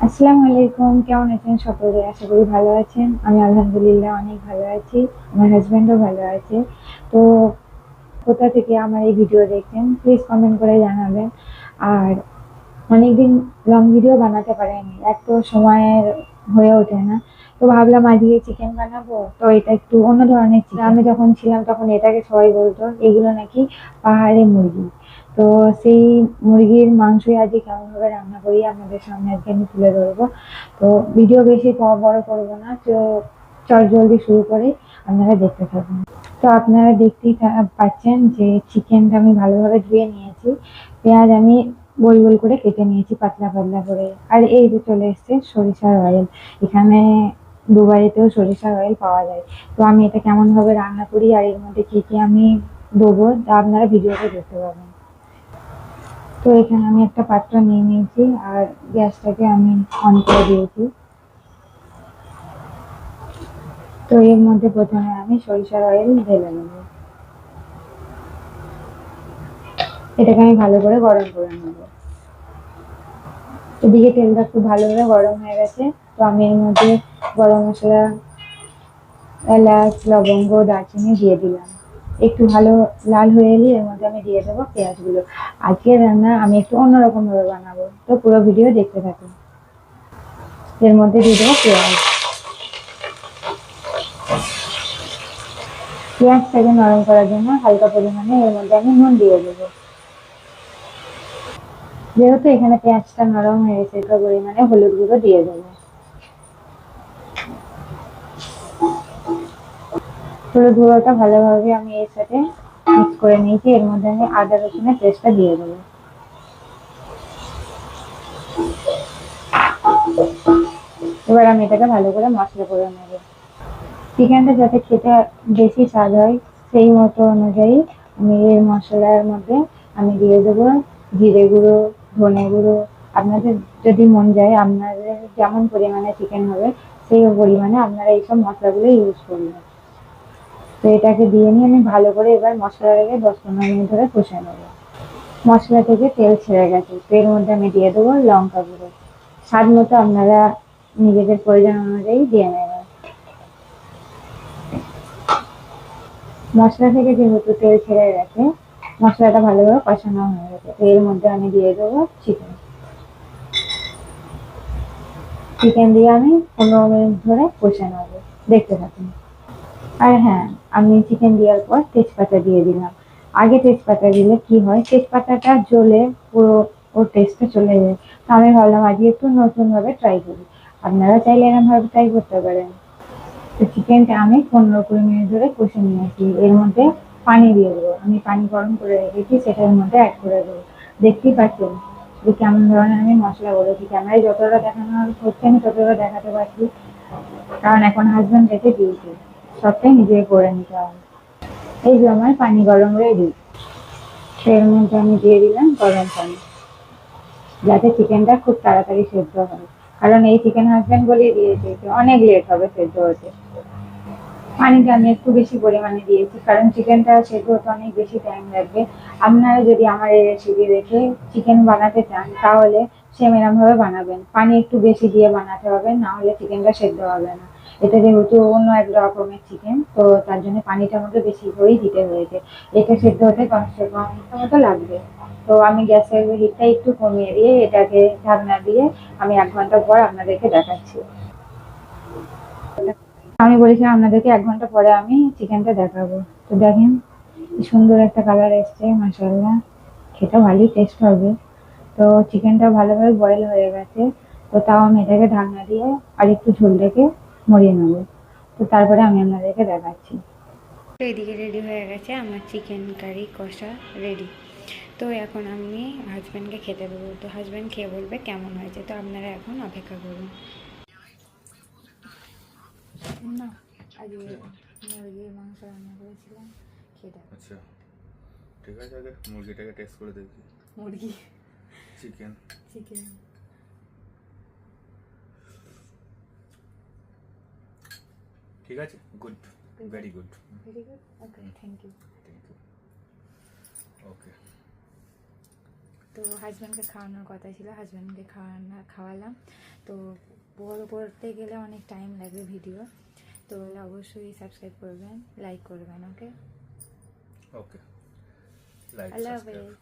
আসসালামু আলাইকুম, কেমন আছেন সকলে? আশা করি ভালো আছেন। আমি আলহামদুলিল্লাহ অনেক ভালো আছি। আমার হাজবেন্ডও ভালো আছে। তো কোথা থেকে আমার এই ভিডিও দেখছেন প্লিজ কমেন্ট করে জানাবেন। আর অনেকদিন লং ভিডিও বানাতে পারিনি, এক তো সময়ের হয়ে ওঠে না। তো ভাবলাম আজকে চিকেন বানাবো, তো এটা একটু অন্য ধরনের চিকেন। আমি যখন ছিলাম তখন এটাকে সবাই বলতো এগুলো নাকি পাহাড়ি মুরগি। তো সেই মুরগির মাংসই আজকে কেমন ভাবে রান্না করি আপনাদের সামনে আজকে আমি তুলে ধরবো। তো ভিডিও বেশি বড় করবো না, তো চট জলদি শুরু করে আপনারা দেখতে থাকুন। তো আপনারা দেখতেই পাচ্ছেন যে চিকেনটা আমি ভালোভাবে ধুয়ে নিয়েছি। পেঁয়াজ আমি গোল গোল করে কেটে নিয়েছি পাতলা পাতলা করে। আর এই যে চলে এসছে সরিষার অয়েল। এখানে দুবাইতেও সরিষার অয়েল পাওয়া যায়। তো আমি এটা কেমন ভাবে রান্না করি আর এর মধ্যে কি কি আমি দেবো তা আপনারা ভিডিওতে দেখতে পাবেন। তো এখানে আমি একটা পাত্র নিয়ে নিয়েছি আর গ্যাসটাকে আমি অন করে দিয়েছি। তো এর মধ্যে প্রথমে আমি সরিষার অয়েল ঢেলে নেবো। এটাকে আমি ভালো করে গরম করে নেবো। এদিকে তেলটা খুব ভালোভাবে গরম হয়ে গেছে। তো আমি এর মধ্যে গরম মশলা, এলাচ, লবঙ্গ, দারচিনি দিয়ে দিলাম। একটু ভালো লাল হয়ে এলে এর মধ্যে আমি দিয়ে দেবো পেঁয়াজগুলো। আজকের রান্না আমি একটু অন্যরকম ভাবে বানাবো, তো পুরো ভিডিও দেখতে থাকুন। এর মধ্যে দিয়ে দেবো পেঁয়াজ। পেঁয়াজটাকে নরম করার জন্য হালকা পরিমাণে এর মধ্যে আমি নুন দিয়ে দেবো। যেহেতু এখানে পেঁয়াজটা নরম হয়ে গেছে, একটু পরিমাণে হলুদ গুঁড়ো দিয়ে দেবো। হলুদ গুঁড়োটা ভালোভাবে আমি এর সাথে মিক্স করে নিয়েছি। এর মধ্যে আমি আদা রসুনের পেস্টটা দিয়ে দেবো। এবার আমি এটাকে ভালো করে মশলা করে নেবো। চিকেনটা যাতে খেতে বেশি স্বাদ হয় সেই মতো অনুযায়ী আমি এর মশলার মধ্যে আমি দিয়ে দেবো জিরে গুঁড়ো, ধনে গুঁড়ো। আপনাদের যদি মন যায় আপনাদের যেমন পরিমাণে চিকেন হবে সেই পরিমাণে আপনারা এইসব মশলাগুলো ইউজ করবেন। তো এটাকে দিয়ে নিয়ে আমি ভালো করে এবার মশলাটাকে 10-15 মিনিট ধরে কষে নেবো। মশলা থেকে তেল ছেড়ে গেছে, তো এর মধ্যে আমি দিয়ে দেবো লঙ্কা গুঁড়ো। স্বাদ মতো আপনারা নিজেদের প্রয়োজন অনুযায়ী দিয়ে নেবেন। মশলা থেকে যেহেতু তেল ছেড়ে গেছে, মশলাটা ভালোভাবে কষানো হয়ে গেছে, তো এর মধ্যে আমি দিয়ে দেবো চিকেন। চিকেন দিয়ে আমি 15 মিনিট ধরে কষে নেবো, দেখতে থাকুন। আর হ্যাঁ, আমি চিকেন দেওয়ার পর তেজপাতা দিয়ে দিলাম। আগে তেজপাতা দিলে কি হয়, তেজপাতাটা জ্বলে পুরো ওর টেস্টটা চলে যায়। তো আমি ভাবলাম আজকে একটু নতুন ভাবে ট্রাই করি। আপনারা চাইলে এরকম ভাবে ট্রাই করতে পারেন। তো চিকেনটা আমি 15-20 মিনিট ধরে কষে নিয়েছি। এর মধ্যে পানি দিয়ে দেবো। আমি পানি গরম করে রেখেছি, সেটা এর মধ্যে অ্যাড করে দেবো। দেখতেই পাচ্ছেন যে কেমন ধরনের আমি মশলা করেছি। ক্যামেরায় যতটা দেখানো হচ্ছে আমি ততটা দেখাতে পারছি, কারণ এখন হাজবেন্ড রেখে দিয়েছে। সবটাই নিজে করে নিতে হবে। এই যে আমার পানি গরম রেডি। এর মধ্যে আমি দিয়ে দিলাম গরম পানি, যাতে চিকেনটা খুব তাড়াতাড়ি সেদ্ধ হয়। কারণ এই চিকেন হাজবেন্ড বলেই দিয়েছে যে অনেক লেট হবে সেদ্ধ হতে। পানিটা আমি একটু বেশি পরিমাণে দিয়েছি, কারণ চিকেনটা সেদ্ধ হতে অনেক বেশি টাইম লাগবে। আপনারা যদি আমার এই রেসিপি দেখে চিকেন বানাতে চান তাহলে সেম এরকম ভাবে বানাবেন। পানি একটু বেশি দিয়ে বানাতে হবে, না হলে চিকেনটা সেদ্ধ হবে না। এটা যেহেতু অন্য এক রকমের চিকেন, তো তার জন্য পানিটা আমাকে বেশি করেই দিতে হয়েছে। এটা সেদ্ধ হতে কমসে কম ঘন্টা মতো লাগবে। তো আমি গ্যাসের হিটটা একটু কমিয়ে দিয়ে এটাকে ঢাকনা দিয়ে আমি 1 ঘন্টা পর আপনাদেরকে দেখাচ্ছি। আমি বলেছিলাম আপনাদেরকে 1 ঘন্টা পরে আমি চিকেনটা দেখাবো। তো দেখেন কি সুন্দর একটা কালার এসছে, মাশাআল্লাহ। খেতে ভালোই টেস্ট হবে। তো চিকেনটা ভালোভাবে বয়েল হয়ে গেছে। তো তাও আমি এটাকে ঢাকনা দিয়ে আর একটু ঝোল রেখে মরিয়ে নেবো। তো তারপরে আমি আপনাদেরকে দেখাচ্ছি। তো এদিকে রেডি হয়ে গেছে আমার চিকেন কারি কষা রেডি। তো এখন আমি হাজব্যান্ডকে খেতে দেবো। তো হাজব্যান্ড খেয়ে বলবে কেমন হয়েছে। তো আপনারা এখন অপেক্ষা করুন। না, আজকে মুরগির মাংস রান্না করেছিলাম, সেটা। আচ্ছা, ঠিক আছে, আগে মুরগিটাকে টেস্ট করে দেখি। মুরগি, চিকেন। চিকেন। ঠিক আছে, good, very good. Very good, okay, thank you. Thank you. Okay, তো হাজব্যান্ডকে খাওয়ানোর কথা ছিল, হাজব্যান্ডকে খাওয়ালাম। তো বড় করতে গেলে অনেক টাইম লাগবে ভিডিও, তো অবশ্যই সাবস্ক্রাইব করবেন, লাইক করবেন। ওকে, ওকে, লাইক আল্লাহ সাবস্ক্রাইব হাফেজ।